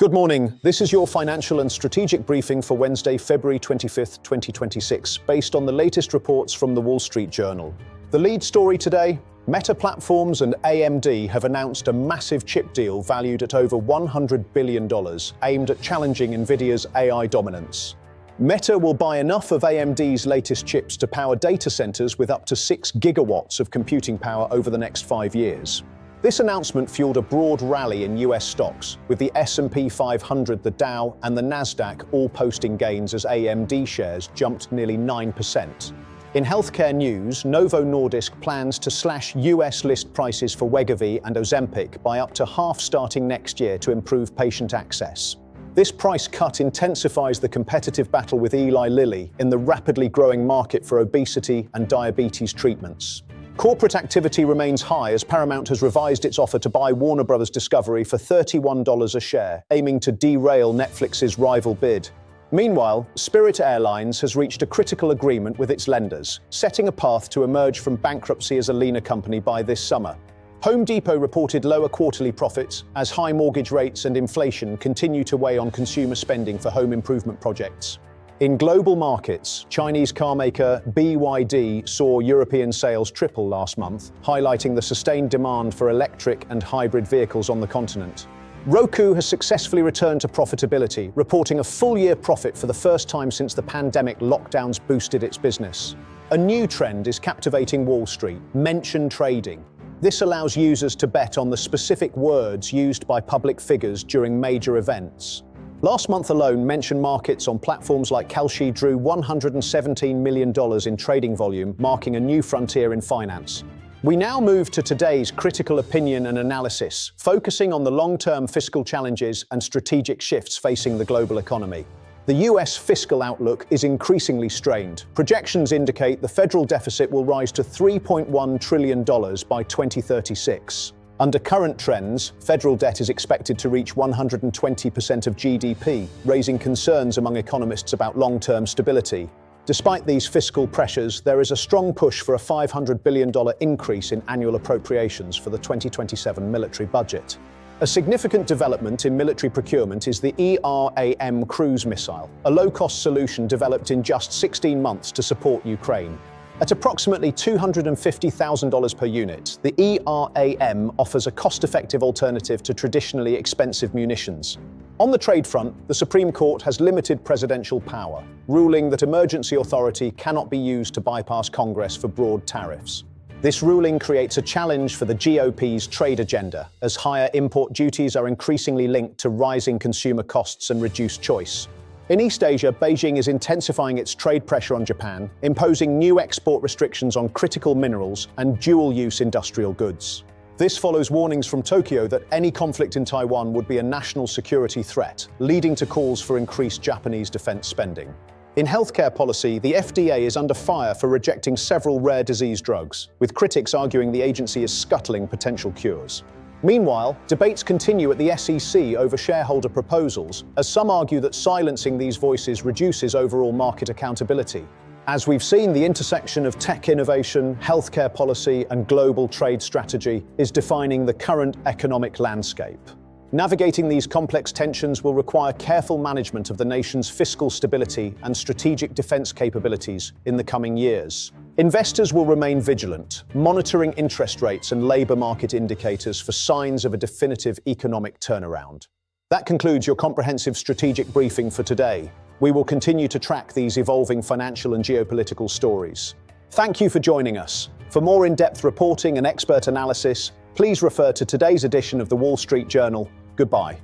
Good morning. This is your financial and strategic briefing for Wednesday, February 25th, 2026, based on the latest reports from the Wall Street Journal. The lead story today: Meta Platforms and AMD have announced a massive chip deal valued at over $100 billion, aimed at challenging NVIDIA's AI dominance. Meta will buy enough of AMD's latest chips to power data centers with up to 6 gigawatts of computing power over the next 5 years. This announcement fueled a broad rally in US stocks, with the S&P 500, the Dow, and the Nasdaq all posting gains as AMD shares jumped nearly 9%. In healthcare news, Novo Nordisk plans to slash US list prices for Wegovy and Ozempic by up to half starting next year to improve patient access. This price cut intensifies the competitive battle with Eli Lilly in the rapidly growing market for obesity and diabetes treatments. Corporate activity remains high as Paramount has revised its offer to buy Warner Bros. Discovery for $31 a share, aiming to derail Netflix's rival bid. Meanwhile, Spirit Airlines has reached a critical agreement with its lenders, setting a path to emerge from bankruptcy as a leaner company by this summer. Home Depot reported lower quarterly profits as high mortgage rates and inflation continue to weigh on consumer spending for home improvement projects. In global markets, Chinese carmaker BYD saw European sales triple last month, highlighting the sustained demand for electric and hybrid vehicles on the continent. Roku has successfully returned to profitability, reporting a full-year profit for the first time since the pandemic lockdowns boosted its business. A new trend is captivating Wall Street: mention trading. This allows users to bet on the specific words used by public figures during major events. Last month alone, mention markets on platforms like Kalshi drew $117 million in trading volume, marking a new frontier in finance. We now move to today's critical opinion and analysis, focusing on the long-term fiscal challenges and strategic shifts facing the global economy. The US fiscal outlook is increasingly strained. Projections indicate the federal deficit will rise to $3.1 trillion by 2036. Under current trends, federal debt is expected to reach 120% of GDP, raising concerns among economists about long-term stability. Despite these fiscal pressures, there is a strong push for a $500 billion increase in annual appropriations for the 2027 military budget. A significant development in military procurement is the ERAM cruise missile, a low-cost solution developed in just 16 months to support Ukraine. At approximately $250,000 per unit, the ERAM offers a cost-effective alternative to traditionally expensive munitions. On the trade front, the Supreme Court has limited presidential power, ruling that emergency authority cannot be used to bypass Congress for broad tariffs. This ruling creates a challenge for the GOP's trade agenda, as higher import duties are increasingly linked to rising consumer costs and reduced choice. In East Asia, Beijing is intensifying its trade pressure on Japan, imposing new export restrictions on critical minerals and dual-use industrial goods. This follows warnings from Tokyo that any conflict in Taiwan would be a national security threat, leading to calls for increased Japanese defense spending. In healthcare policy, the FDA is under fire for rejecting several rare disease drugs, with critics arguing the agency is scuttling potential cures. Meanwhile, debates continue at the SEC over shareholder proposals, as some argue that silencing these voices reduces overall market accountability. As we've seen, the intersection of tech innovation, healthcare policy, and global trade strategy is defining the current economic landscape. Navigating these complex tensions will require careful management of the nation's fiscal stability and strategic defense capabilities in the coming years. Investors will remain vigilant, monitoring interest rates and labor market indicators for signs of a definitive economic turnaround. That concludes your comprehensive strategic briefing for today. We will continue to track these evolving financial and geopolitical stories. Thank you for joining us. For more in-depth reporting and expert analysis, please refer to today's edition of the Wall Street Journal. Goodbye.